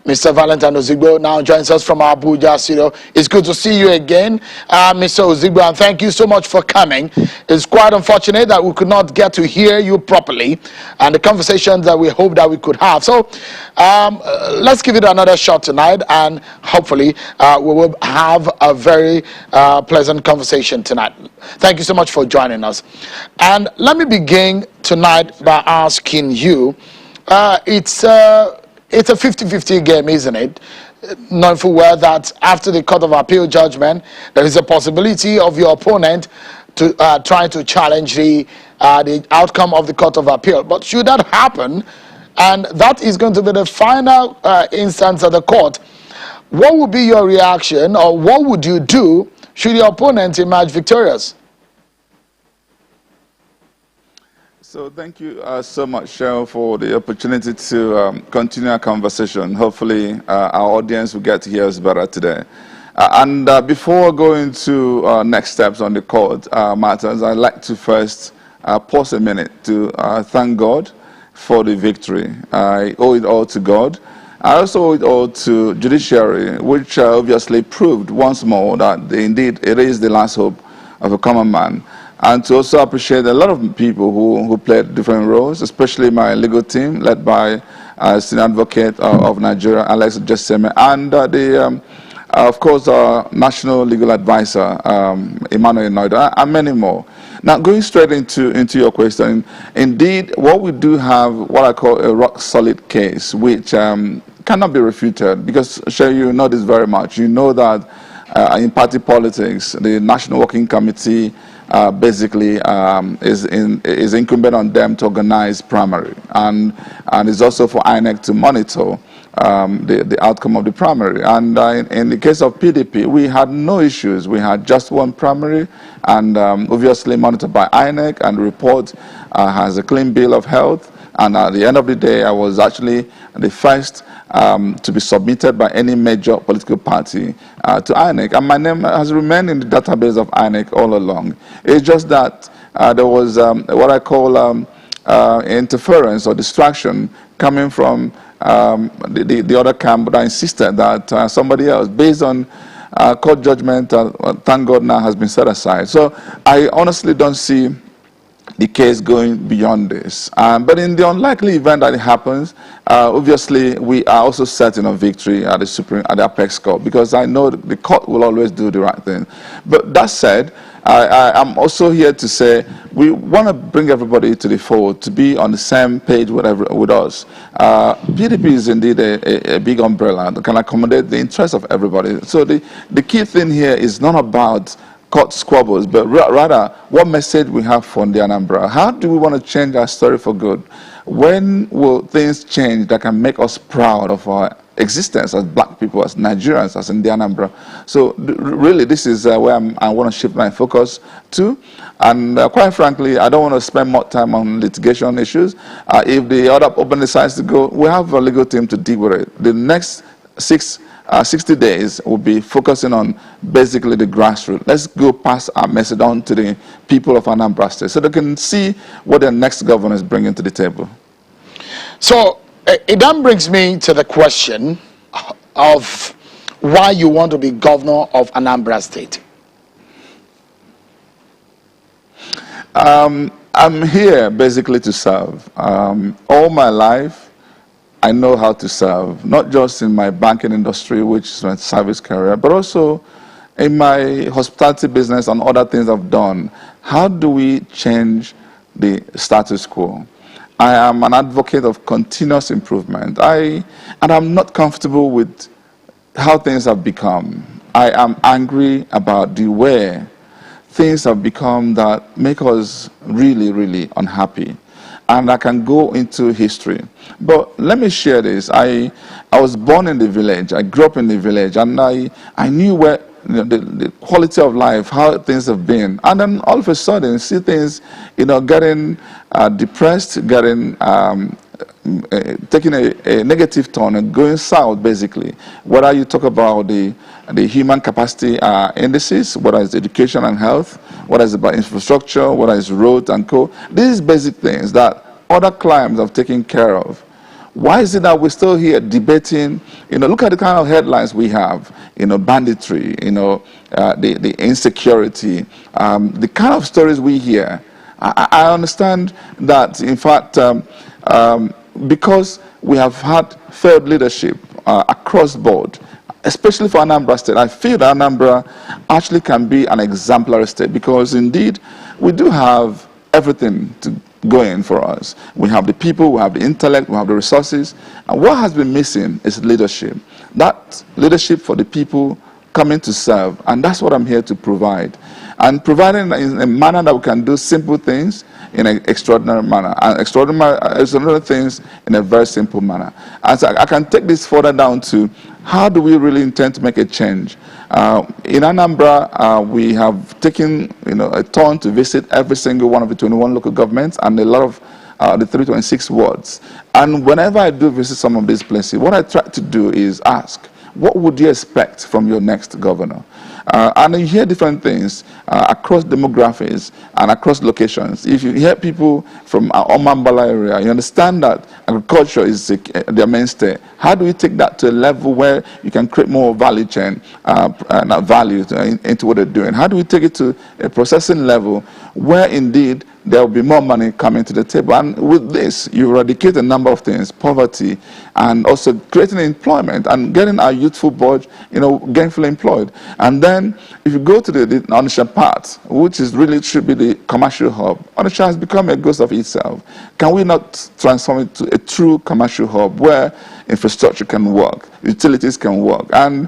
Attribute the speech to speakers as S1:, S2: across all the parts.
S1: Mr. Valentine Ozigbo now joins us from Abuja studio. It's good to see you again, Mr. Ozigbo, and thank you so much for coming. It's quite unfortunate that we could not get to hear you properly and the conversations that we hope that we could have. So let's give it another shot tonight, and hopefully we will have a very pleasant conversation tonight. Thank you so much for joining us. And let me begin tonight by asking you, it's a 50-50 game, isn't it? Knowing full well that after the Court of Appeal judgment, there is a possibility of your opponent to try to challenge the outcome of the Court of Appeal. But should that happen, and that is going to be the final instance of the court, what would be your reaction, or what would you do should your opponent emerge victorious?
S2: So thank you so much, Cheryl, for the opportunity to continue our conversation. Hopefully our audience will get to hear us better today. And before going to next steps on the court matters, I'd like to first pause a minute to thank God for the victory. I owe it all to God. I also owe it all to judiciary, which obviously proved once more that indeed it is the last hope of a common man. And to also appreciate a lot of people who played different roles, especially my legal team, led by Senior Advocate of Nigeria, Alex Jeseme, and of course, our National Legal Advisor, Emmanuel Noida, and many more. Now, going straight into your question, indeed, what we do have, what I call a rock-solid case, which cannot be refuted, because, Shay, you know this very much. You know that in party politics, the National Working Committee basically is incumbent on them to organize primary, and it's also for INEC to monitor the outcome of the primary. And in the case of PDP, we had no issues. We had just one primary, and obviously monitored by INEC, and the report has a clean bill of health. And at the end of the day, I was actually the first to be submitted by any major political party to INEC. And my name has remained in the database of INEC all along. It's just that there was what I call interference or distraction coming from the other camp that insisted that somebody else, based on court judgment, thank God now has been set aside. So I honestly don't see the case going beyond this. But in the unlikely event that it happens, obviously we are also certain of victory at the apex court, because I know the court will always do the right thing. But that said, I'm also here to say we want to bring everybody to the fold to be on the same page with us. PDP is indeed a big umbrella that can accommodate the interests of everybody. So the key thing here is not about court squabbles, but rather what message we have for the Anambra. How do we want to change our story for good? When will things change that can make us proud of our existence as black people, as Nigerians, as in the Anambra? So really, this is where I want to shift my focus to. And quite frankly, I don't want to spend more time on litigation issues. If the other open decides to go, we have a legal team to deal with it. The next 60 days will be focusing on basically the grassroots. Let's go pass our message on to the people of Anambra State so they can see what their next governor is bringing to the table.
S1: So it then brings me to the question of why you want to be governor of Anambra State.
S2: I'm here basically to serve. All my life, I know how to serve, not just in my banking industry, which is my service career, but also in my hospitality business and other things I've done. How do we change the status quo? I am an advocate of continuous improvement. And I'm not comfortable with how things have become. I am angry about the way things have become that make us really, really unhappy. And I can go into history. But let me share this. I was born in the village. I grew up in the village. And I knew where the quality of life, how things have been. And then all of a sudden, you see things, getting depressed, getting taking a negative turn and going south, basically. Whether you talk about the human capacity indices, whether it's education and health, whether it's about infrastructure, whether it's roads and co. These basic things that other climes have taken care of. Why is it that we're still here debating? Look at the kind of headlines we have. Banditry. The insecurity. The kind of stories we hear. I understand that, in fact, because we have had failed leadership across board, especially for Anambra State, I feel that Anambra actually can be an exemplary state, because indeed we do have everything going for us. We have the people, we have the intellect, we have the resources, and what has been missing is leadership. That leadership for the people coming to serve, and that's what I'm here to provide. And providing in a manner that we can do simple things in an extraordinary manner, and extraordinary things in a very simple manner. And so I can take this further down to, how do we really intend to make a change? In Anambra, we have taken a turn to visit every single one of the 21 local governments and a lot of the 326 wards. And whenever I do visit some of these places, what I try to do is ask, what would you expect from your next governor? And you hear different things across demographics and across locations. If you hear people from our Anambra area, you understand that agriculture is their mainstay. How do we take that to a level where you can create more value chain, value into what they're doing? How do we take it to a processing level where indeed there will be more money coming to the table? And with this, you eradicate a number of things, poverty, and also creating employment and getting our youthful board, gainfully employed. And then, if you go to the Onitsha part, which is really should be the commercial hub, Onitsha has become a ghost of itself. Can we not transform it to a true commercial hub where infrastructure can work, utilities can work, and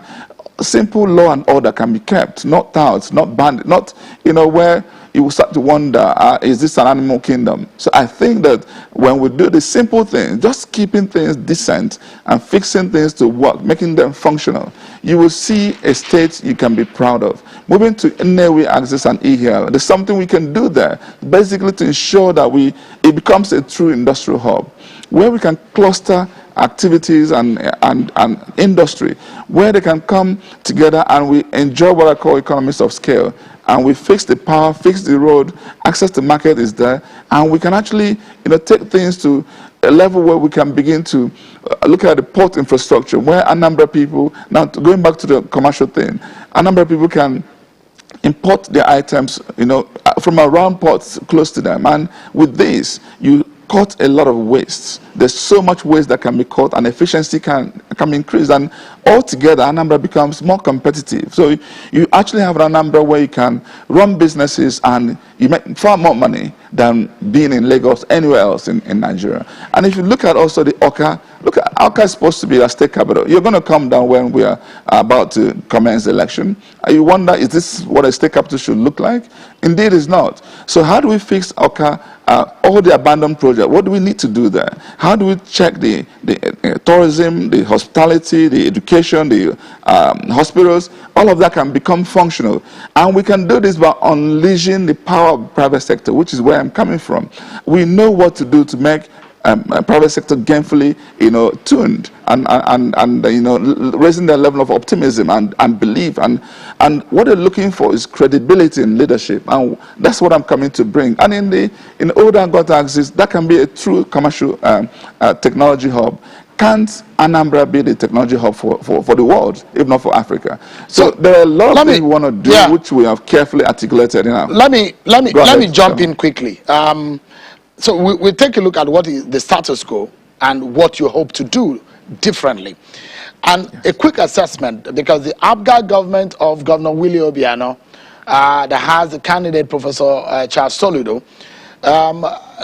S2: simple law and order can be kept, not touts, not bandit, not, where you will start to wonder, is this an animal kingdom? So I think that when we do the simple things, just keeping things decent and fixing things to work, making them functional, you will see a state you can be proud of. Moving to Nnewi access and e-health, there's something we can do there, basically to ensure that it becomes a true industrial hub, where we can cluster activities and industry, where they can come together and we enjoy what I call economies of scale. And we fix the power, fix the road, access to market is there, and we can actually, take things to a level where we can begin to look at the port infrastructure, where a number of people, now going back to the commercial thing, a number of people can import their items, from around ports close to them. And with this, you cut a lot of waste. There's so much waste that can be cut, and efficiency can increase, and altogether Anambra becomes more competitive. So you actually have an Anambra where you can run businesses and you make far more money than being in Lagos anywhere else in Nigeria. And if you look at also the Awka, Awka is supposed to be a state capital. You're going to come down when we are about to commence the election. You wonder, is this what a state capital should look like? Indeed, it's not. So how do we fix Awka, all the abandoned projects? What do we need to do there? How do we check the tourism, the hospitality, the education, the hospitals? All of that can become functional. And we can do this by unleashing the power of the private sector, which is where I'm coming from. We know what to do to make private sector gainfully, tuned and raising their level of optimism and belief, and what they're looking for is credibility in leadership, and that's what I'm coming to bring. And in old Angota axis, that can be a true commercial technology hub. Can't Anambra be the technology hub for the world, if not for Africa? So there are a lot of things we want to do, which we have carefully articulated.
S1: Let me jump in quickly. So we take a look at what is the status quo and what you hope to do differently. And a quick assessment, because the ABGA government of Governor Willie Obiano that has the candidate Professor Charles Soludo,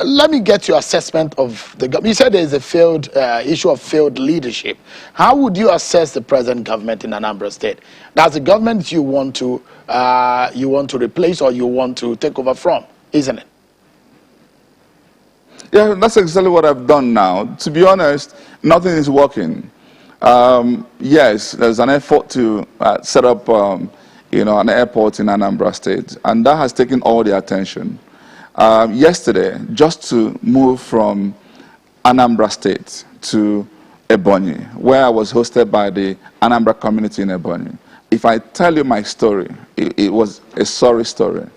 S1: let me get your assessment of the government. You said there is a failed issue of failed leadership. How would you assess the present government in Anambra State? That's the government you want to replace or you want to take over from, isn't it?
S2: Yeah, that's exactly what I've done now. To be honest, nothing is working. Yes, there's an effort to set up, an airport in Anambra State, and that has taken all the attention. Yesterday, just to move from Anambra State to Ebonyi, where I was hosted by the Anambra community in Ebonyi. If I tell you my story, it was a sorry story.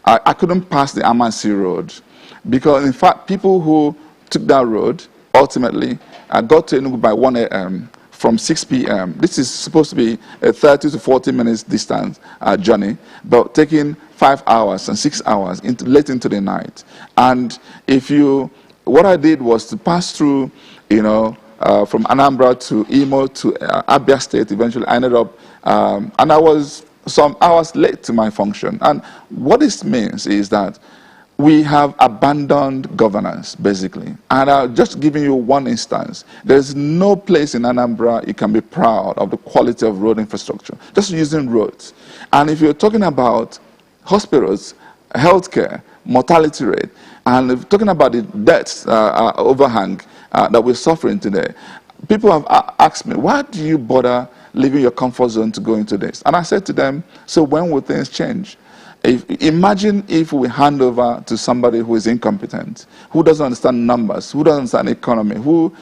S2: I couldn't pass the Amansi Road, because in fact, people who took that road ultimately I got to Enugu by 1 a.m. from 6 p.m. This is supposed to be a 30 to 40 minutes distance journey, but taking 5 hours and 6 hours late into the night. And what I did was to pass through, from Anambra to Imo to Abia State. Eventually, I ended up, and I was some hours late to my function. And what this means is that we have abandoned governance, basically. And I'll just giving you one instance. There's no place in Anambra you can be proud of the quality of road infrastructure, just using roads. And if you're talking about hospitals, healthcare, mortality rate, and if you're talking about the deaths overhang that we're suffering today, people have asked me, why do you bother leaving your comfort zone to go into this? And I said to them, so when will things change? Imagine if we hand over to somebody who is incompetent, who doesn't understand numbers, who doesn't understand economy, who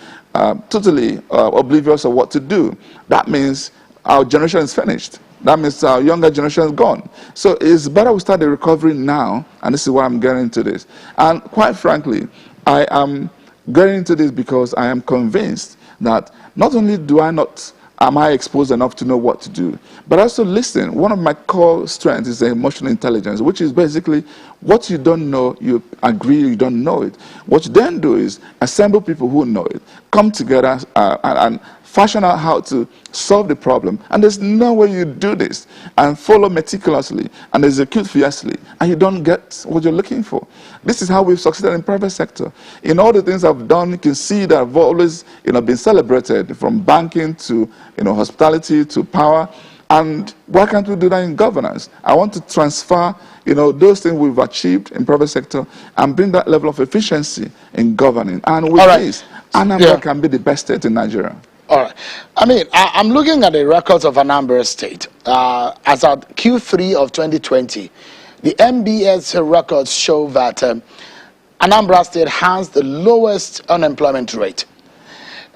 S2: totally oblivious of what to do. That means our generation is finished. That means our younger generation is gone. So it's better we start the recovery now, and this is why I'm getting into this. And quite frankly, I am getting into this because I am convinced that not only am I exposed enough to know what to do, but also listen. One of my core strengths is emotional intelligence, which is basically what you don't know, you agree you don't know it. What you then do is assemble people who know it, come together and fashion out how to solve the problem. And there's no way you do this and follow meticulously and execute fiercely, and you don't get what you're looking for. This is how we've succeeded in private sector. In all the things I've done, you can see that I've always been celebrated, from banking to hospitality to power. And why can't we do that in governance? I want to transfer those things we've achieved in private sector and bring that level of efficiency in governing. And with this, Anambra can be the best state in Nigeria.
S1: All right. I mean, I'm looking at the records of Anambra State. As at Q3 of 2020, the MBS records show that Anambra State has the lowest unemployment rate.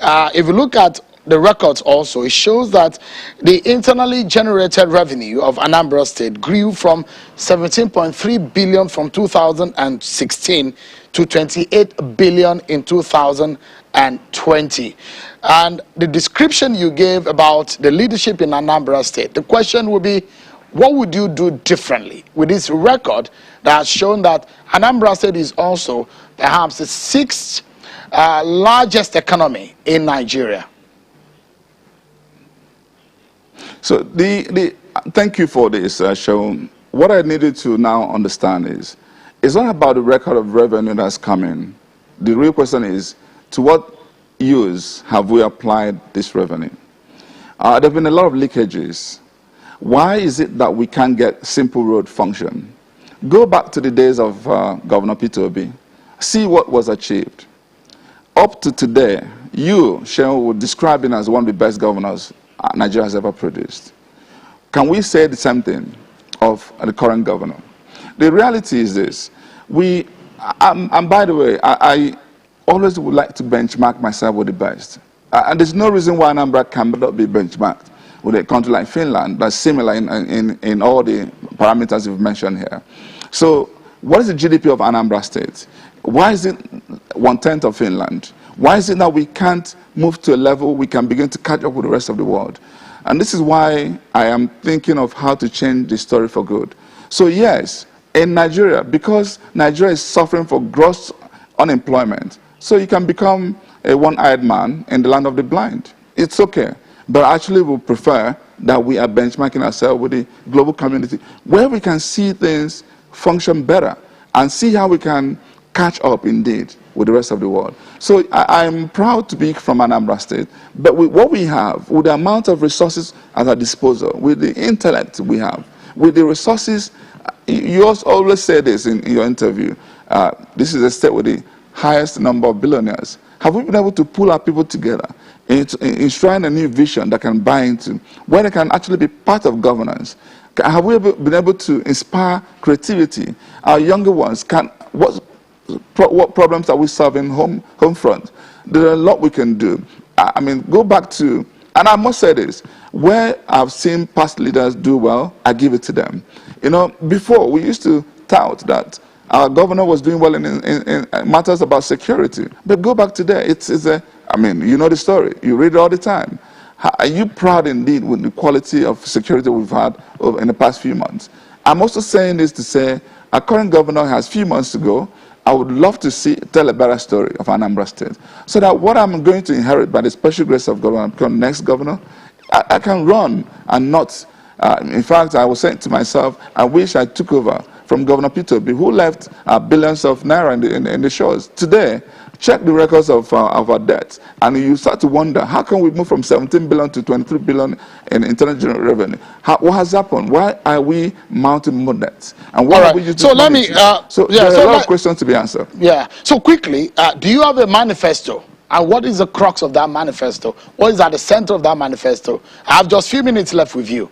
S1: If you look at the records also, it shows that the internally generated revenue of Anambra State grew from 17.3 billion from 2016 to 28 billion in 2020. And the description you gave about the leadership in Anambra State, the question would be, what would you do differently with this record that has shown that Anambra State is also perhaps the sixth largest economy in Nigeria?
S2: So thank you for this, Sean. What I needed to now understand is, it's not about the record of revenue that's coming. The real question is, to what use have we applied this revenue? There have been a lot of leakages. Why is it that we can't get simple road function? Go back to the days of Governor Peter Obi. See what was achieved. Up to today, you, Shehu, would describe him as one of the best governors Nigeria has ever produced. Can we say the same thing of the current governor? The reality is this. And by the way, I always would like to benchmark myself with the best. And there's no reason why Anambra cannot be benchmarked with a country like Finland that's similar in all the parameters you've mentioned here. So what is the GDP of Anambra State? Why is it 1/10 of Finland? Why is it that we can't move to a level we can begin to catch up with the rest of the world? And this is why I am thinking of how to change the story for good. So yes, in Nigeria, because Nigeria is suffering for gross unemployment, so you can become a one-eyed man in the land of the blind. It's okay. But actually we prefer that we are benchmarking ourselves with the global community, where we can see things function better and see how we can catch up indeed with the rest of the world. So I'm proud to be from Anambra State, but with what we have, with the amount of resources at our disposal, with the intellect we have, with the resources, you also always say this in your interview, this is a state with the highest number of billionaires. Have we been able to pull our people together, enshrine a new vision that can buy into, where they can actually be part of governance? Have we been able to inspire creativity? Our younger ones what problems are we solving home front? There are a lot we can do. I mean, go back to, and I must say this, where I've seen past leaders do well, I give it to them. Before we used to tout that our governor was doing well in matters about security. But go back today, it's a I mean, you know the story. You read it all the time. Are you proud indeed with the quality of security we've had in the past few months? I'm also saying this to say our current governor has few months to go. I would love to tell a better story of Anambra State, so that what I'm going to inherit by the special grace of God when I become next governor, I can run and not. In fact, I was saying to myself, I wish I took over from Governor Peter B, who left billions of naira in the shores. Today, check the records of our debts, and you start to wonder, how can we move from 17 billion to 23 billion in internal general revenue? What has happened? Why are we mounting more debts? And what are we using?
S1: So let me.
S2: So there are a lot of questions to be answered.
S1: Yeah. So quickly, do you have a manifesto? And what is the crux of that manifesto? What is at the center of that manifesto? I have just a few minutes left with you.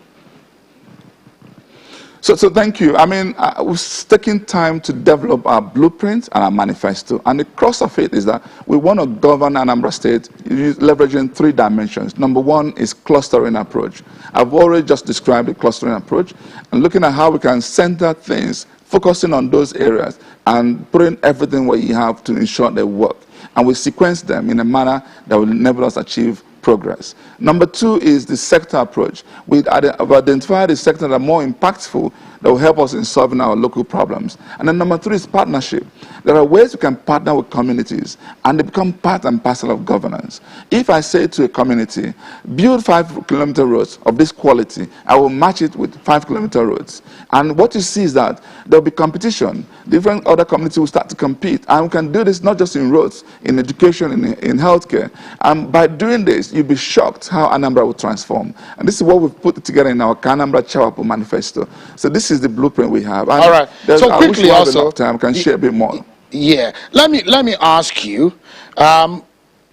S2: So thank you. I mean, we've taken time to develop our blueprint and our manifesto. And the crux of it is that we want to govern Anambra State leveraging 3 dimensions. Number 1 is clustering approach. I've already just described the clustering approach and looking at how we can center things, focusing on those areas and putting everything what you have to ensure they work. And we sequence them in a manner that will enable us to achieve progress. Number 2 is the sector approach. We've identified the sectors that are more impactful that will help us in solving our local problems. And then number 3 is partnership. There are ways we can partner with communities and they become part and parcel of governance. If I say to a community, build 5-kilometer roads of this quality, I will match it with 5-kilometer roads. And what you see is that there will be competition. Different other communities will start to compete. And we can do this not just in roads, in education, in healthcare. And by doing this, you'll be shocked how Anambra will transform. And this is what we've put together in our Anambra Chawapo manifesto. So this is the blueprint we have. And
S1: all right. So quickly, also,
S2: time, can share a bit more.
S1: Yeah. Let me ask you: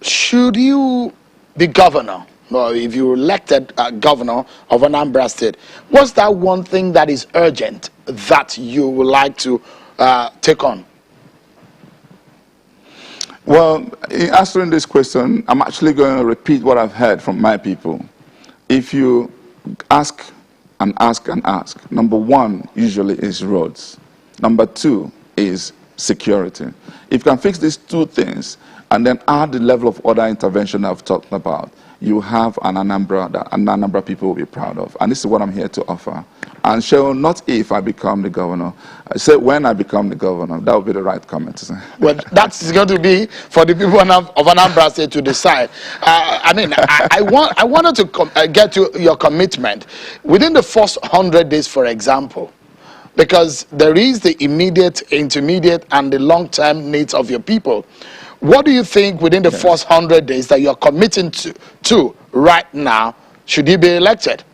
S1: should you be governor, or if you're elected governor of Anambra State, what's that one thing that is urgent that you would like to take on?
S2: Well, in answering this question, I'm actually going to repeat what I've heard from my people. If you ask and ask and ask, number 1 usually is roads. Number 2 is security. If you can fix these 2 things and then add the level of other intervention I've talked about, you have an Anambra that Anambra people will be proud of. And this is what I'm here to offer. And show not if I become the governor. I say when I become the governor. That would be the right comment to say.
S1: Well, that's going to be for the people of Anambra State to decide. I wanted to get to your commitment within the first 100 days, for example, because there is the immediate, intermediate, and the long-term needs of your people. What do you think within the first 100 days that you're committing to right now should you be elected?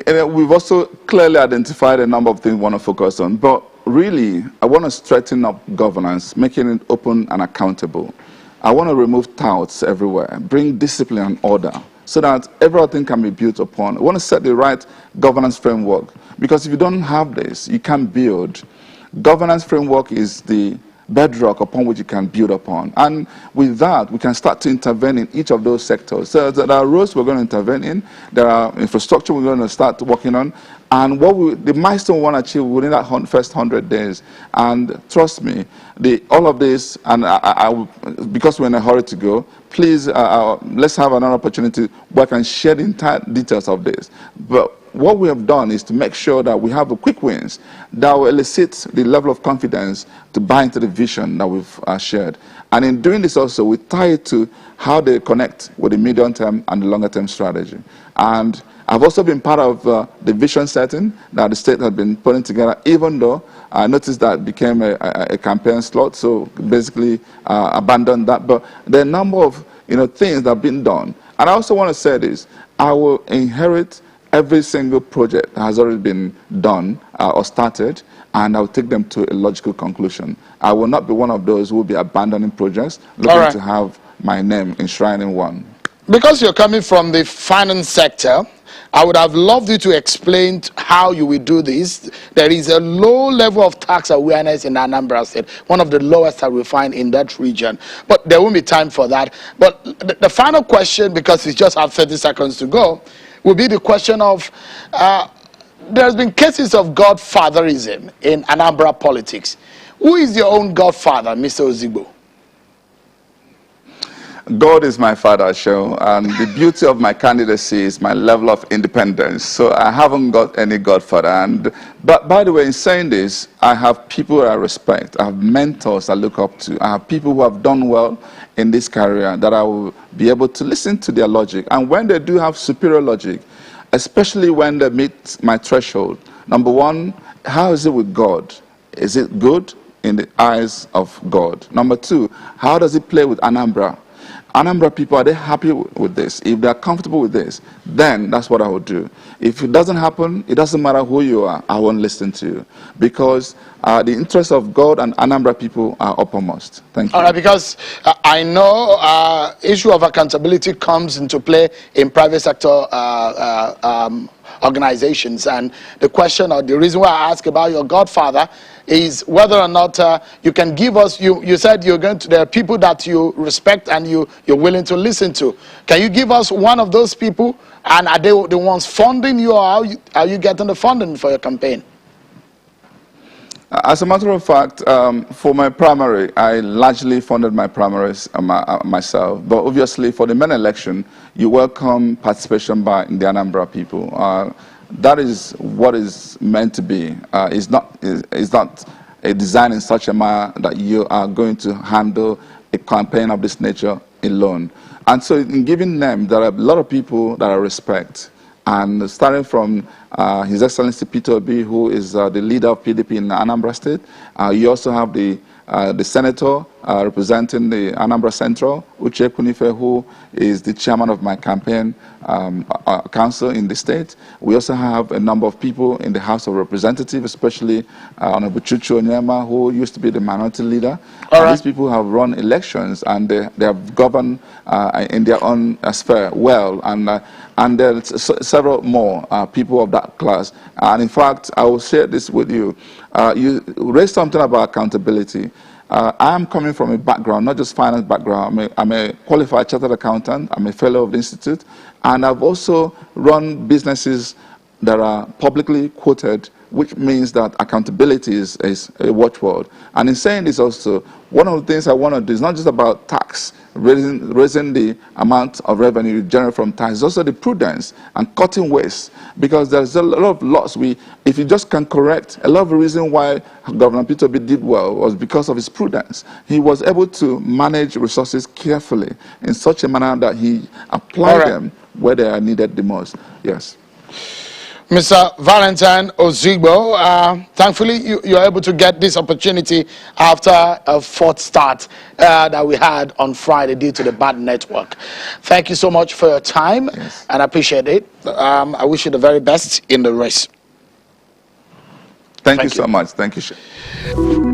S2: And we've also clearly identified a number of things we want to focus on. But really, I want to straighten up governance, making it open and accountable. I want to remove touts everywhere, bring discipline and order, so that everything can be built upon. I want to set the right governance framework. Because if you don't have this, you can't build. Governance framework is the bedrock upon which you can build upon. And with that, we can start to intervene in each of those sectors. So there are roads we're going to intervene in. There are infrastructure we're going to start working on. And the milestone we want to achieve within that first 100 days. And trust me, all of this, and because we're in a hurry to go, please, let's have another opportunity where I can share the entire details of this. But what we have done is to make sure that we have the quick wins that will elicit the level of confidence to buy into the vision that we've shared. And in doing this also, we tie it to how they connect with the medium-term and the longer-term strategy. And I've also been part of the vision setting that the state has been putting together, even though I noticed that it became a campaign slot, so basically abandoned that. But there are a number of things that have been done. And I also want to say this, I will inherit every single project that has already been done or started, and I'll take them to a logical conclusion. I will not be one of those who will be abandoning projects, looking to have my name enshrined in one.
S1: Because you're coming from the finance sector, I would have loved you to explain how you will do this. There is a low level of tax awareness in Anambra State, one of the lowest that we find in that region. But there won't be time for that. But the final question, because we just have 30 seconds to go, will be the question of, there's been cases of godfatherism in Anambra politics. Who is your own godfather, Mr. Ozigbo?
S2: God is my father, Show, and the beauty of my candidacy is my level of independence. So I haven't got any godfather. But by the way, in saying this, I have people I respect. I have mentors I look up to. I have people who have done well in this career that I will be able to listen to their logic. And when they do have superior logic, especially when they meet my threshold, number one, how is it with God? Is it good in the eyes of God? Number two, how does it play with Anambra? Anambra people, are they happy with this? If they're comfortable with this, then that's what I would do. If it doesn't happen, it doesn't matter who you are, I won't listen to you. Because the interests of God and Anambra people are uppermost. Thank you.
S1: All right, because I know issue of accountability comes into play in private sector organizations, and the question or the reason why I ask about your godfather is whether or not you can give us, you said you're going to, there are people that you respect and you're willing to listen to. Can you give us one of those people, and are they the ones funding you, or are you getting the funding for your campaign?
S2: As a matter of fact, for my primary, I largely funded my primaries myself. But obviously, for the main election, you welcome participation by the Anambra people. That is what is meant to be. It's not a design in such a manner that you are going to handle a campaign of this nature alone. And so, in giving them, there are a lot of people that I respect. And starting from His Excellency Peter Obi, who is the leader of PDP in Anambra State, you also have the senator representing the Anambra Central, Uche Kunife, who is the chairman of my campaign council in the state. We also have a number of people in the House of Representatives, especially Honorable Chuchu Onyema, who used to be the minority leader. These people have run elections, and they have governed in their own sphere well, and there's several more people of that class. And in fact, I will share this with you. You raised something about accountability. I am coming from a background, not just finance background. I'm a qualified chartered accountant. I'm a fellow of the institute. And I've also run businesses that are publicly quoted, which means that accountability is a watchword. And in saying this also, one of the things I want to do is not just about tax, raising the amount of revenue you generate from tax, it's also the prudence and cutting waste. Because there's a lot of laws, if you just can correct, a lot of the reason why Governor Peter Obi did well was because of his prudence. He was able to manage resources carefully in such a manner that he applied them where they are needed the most. Yes.
S1: Mr. Valentine Ozigbo, thankfully you're able to get this opportunity after a fourth start that we had on Friday due to the bad network. Thank you so much for your time, and I appreciate it. I wish you the very best in the race.
S2: Thank you so much. Thank you.